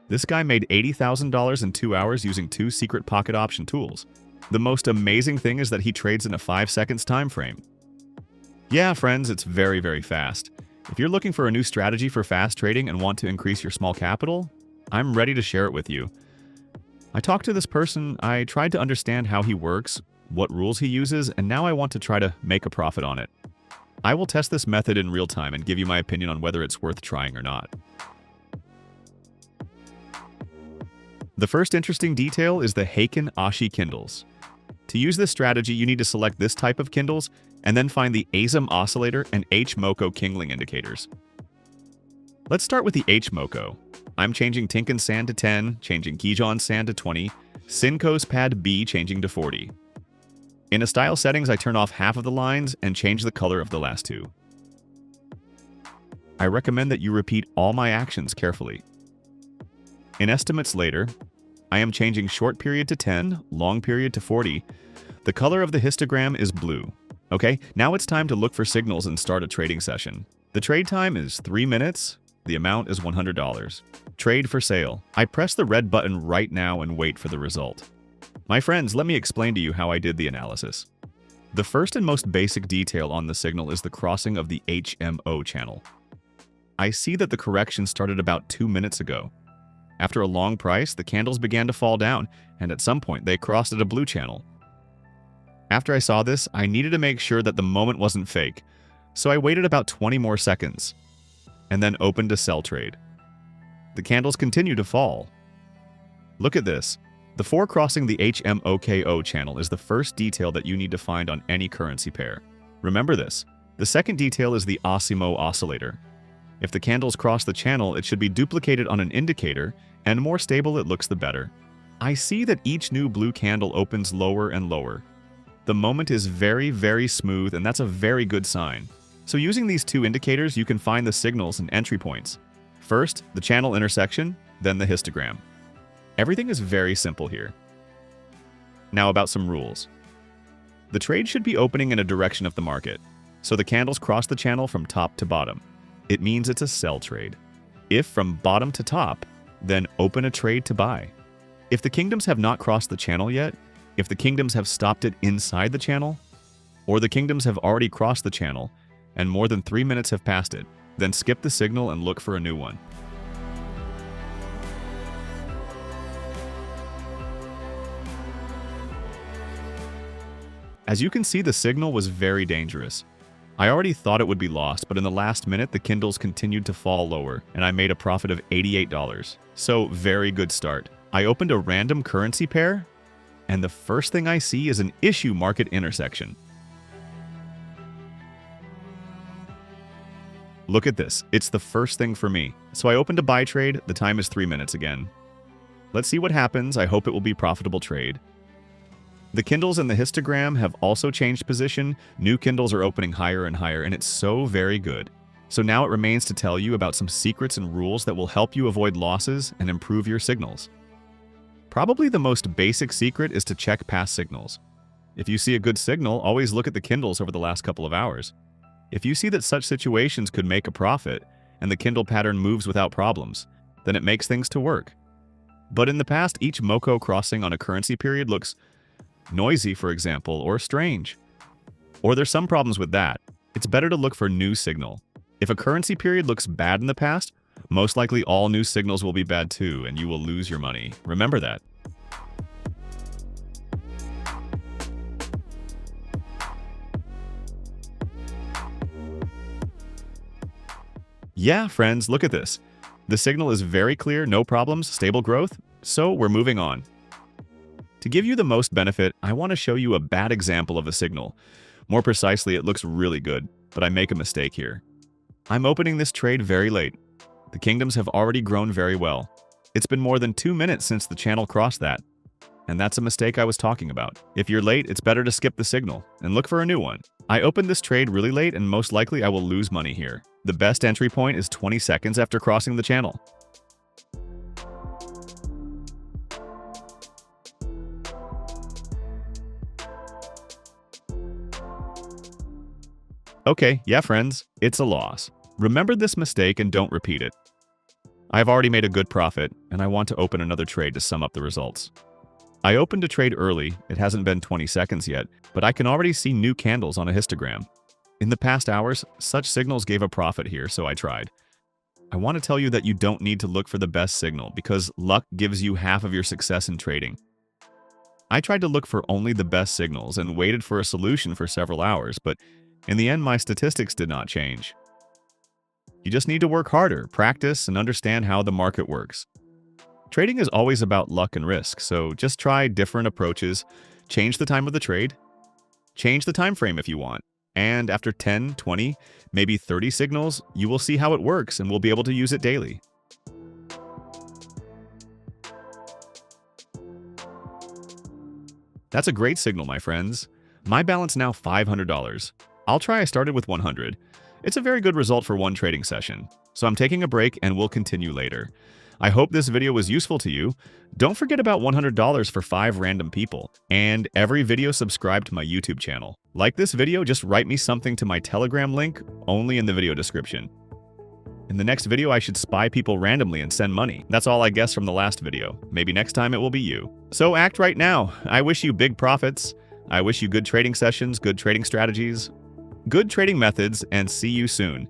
This guy made $80,000 in 2 hours using 2 secret pocket option tools. The most amazing thing is that he trades in a 5 seconds time frame. Yeah, friends, it's very, very fast. If you're looking for a new strategy for fast trading and want to increase your small capital, I'm ready to share it with you. I talked to this person, I tried to understand how he works, what rules he uses, and now I want to try to make a profit on it. I will test this method in real time and give you my opinion on whether it's worth trying or not. The first interesting detail is the Heikin Ashi Kindles. To use this strategy, you need to select this type of Kindles and then find the ASIM oscillator and H-Moko Kingling indicators. Let's start with the H-Moko. I'm changing Tinkin Sand to 10, changing Kijon Sand to 20, Sinko's Pad B changing to 40. In a style settings, I turn off half of the lines and change the color of the last two. I recommend that you repeat all my actions carefully. In estimates later, I am changing short period to 10, long period to 40. The color of the histogram is blue. Okay, now it's time to look for signals and start a trading session. The trade time is 3 minutes. The amount is $100. Trade for sale. I press the red button right now and wait for the result. My friends, let me explain to you how I did the analysis. The first and most basic detail on the signal is the crossing of the HMO channel. I see that the correction started about 2 minutes ago. After a long price, the candles began to fall down, and at some point they crossed at a blue channel. After I saw this, I needed to make sure that the moment wasn't fake, so I waited about 20 more seconds, and then opened a sell trade. The candles continue to fall. Look at this. The 4 crossing the HMOKO channel is the first detail that you need to find on any currency pair. Remember this. The second detail is the ASIMO oscillator. If the candles cross the channel, it should be duplicated on an indicator, and more stable it looks the better. I see that each new blue candle opens lower and lower. The moment is very, very smooth, and that's a very good sign. So using these 2 indicators, you can find the signals and entry points. First, the channel intersection, then the histogram. Everything is very simple here. Now about some rules. The trade should be opening in a direction of the market, so the candles cross the channel from top to bottom. It means it's a sell trade. If from bottom to top, then open a trade to buy. If the kingdoms have not crossed the channel yet, if the kingdoms have stopped it inside the channel, or the kingdoms have already crossed the channel and more than 3 minutes have passed it, then skip the signal and look for a new one. As you can see, the signal was very dangerous. I already thought it would be lost, but in the last minute, the candles continued to fall lower, and I made a profit of $88. So, very good start. I opened a random currency pair, and the first thing I see is an issue market intersection. Look at this. It's the first thing for me. So I opened a buy trade. The time is 3 minutes again. Let's see what happens. I hope it will be a profitable trade. The Kindles and the histogram have also changed position. New Kindles are opening higher and higher, and it's so very good. So now it remains to tell you about some secrets and rules that will help you avoid losses and improve your signals. Probably the most basic secret is to check past signals. If you see a good signal, always look at the Kindles over the last couple of hours. If you see that such situations could make a profit, and the Kindle pattern moves without problems, then it makes things to work. But in the past, each Moko crossing on a currency period looks noisy, for example, or strange. Or there's some problems with that. It's better to look for new signal. If a currency period looks bad in the past, most likely all new signals will be bad too, and you will lose your money. Remember that. Yeah, friends, look at this. The signal is very clear, no problems, stable growth, so we're moving on. To give you the most benefit, I want to show you a bad example of a signal. More precisely, it looks really good, but I make a mistake here. I'm opening this trade very late. The kingdoms have already grown very well. It's been more than 2 minutes since the channel crossed that. And that's a mistake I was talking about. If you're late, it's better to skip the signal and look for a new one. I opened this trade really late, and most likely I will lose money here. The best entry point is 20 seconds after crossing the channel. Okay, yeah friends, it's a loss. Remember this mistake and don't repeat it. I've already made a good profit, and I want to open another trade to sum up the results. I opened a trade early, it hasn't been 20 seconds yet, but I can already see new candles on a histogram. In the past hours, such signals gave a profit here, so I tried. I want to tell you that you don't need to look for the best signal because luck gives you half of your success in trading. I tried to look for only the best signals and waited for a solution for several hours, but in the end my statistics did not change. You just need to work harder, practice, and understand how the market works. Trading is always about luck and risk, so just try different approaches, change the time of the trade, change the time frame if you want, and after 10, 20, maybe 30 signals, you will see how it works and will be able to use it daily. That's a great signal, my friends. My balance now $500. I'll try I started with 100. It's a very good result for one trading session. So I'm taking a break and we'll continue later. I hope this video was useful to you. Don't forget about $100 for 5 random people. And every video, subscribe to my YouTube channel. Like this video, just write me something to my Telegram link, only in the video description. In the next video, I should spy people randomly and send money. That's all I guess from the last video. Maybe next time it will be you. So act right now. I wish you big profits. I wish you good trading sessions, good trading strategies, good trading methods, and see you soon.